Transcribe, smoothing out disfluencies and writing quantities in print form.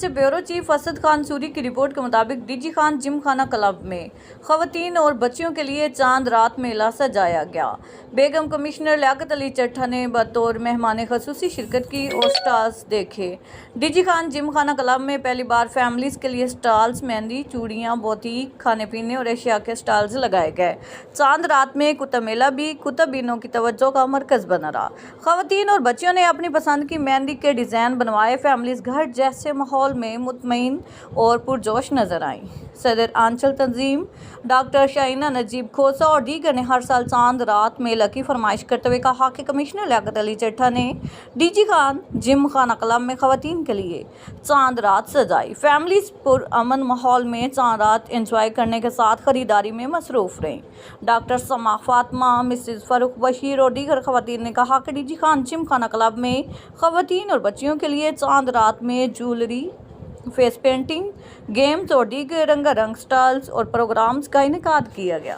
سے bureau chief Asad Khan sorry کی report کے مطابق ڈی جی خان جم خانہ کلب میں خواتین اور بچیوں کے لیے چاند رات میلہ سجایا گیا۔ بیگم کمشنر لیاقت علی چٹھا نے بطور مہمان خصوصی شرکت کی اور سٹالز دیکھے۔ ڈی جی خان جم خانہ کلب میں پہلی بار فیملیز کے لیے سٹالز، مہندی، چوڑیاں، بوتیک، کھانے پینے اور اشیاء کے سٹالز لگائے گئے۔ چاند رات میں کتب میلہ بھی کتب بینوں کی توجہ کا مرکز بنا رہا۔ خواتین اور بچیوں نے اپنی پسند کی مہندی کے ڈیزائن بنوائے۔ فیملیز گھر جیسے ماحول میں مطمئن اور پرجوش نظر آئیں۔ صدر آنچل تنظیم ڈاکٹر شائنہ نجیب کھوسہ اور دیگر نے ہر سال چاند رات میلہ کی فرمائش کرتے ہوئے کہا کہ کمشنر لیاقت علی چٹھا نے ڈی جی خان جم خانہ کلب میں خواتین کے لیے چاند رات سجائی۔ فیملیز پرامن ماحول میں چاند رات انجوائے کرنے کے ساتھ خریداری میں مصروف رہیں۔ ڈاکٹر سما فاطمہ، مسز فاروق بشیر اور دیگر خواتین نے کہا کہ ڈی جی خان جم خانہ کلب میں خواتین اور بچیوں کے لیے چاند رات میں جیولری، فیس پینٹنگ، گیمز اور دیگر رنگا رنگ سٹالز اور پروگرامز کا انعقاد کیا گیا۔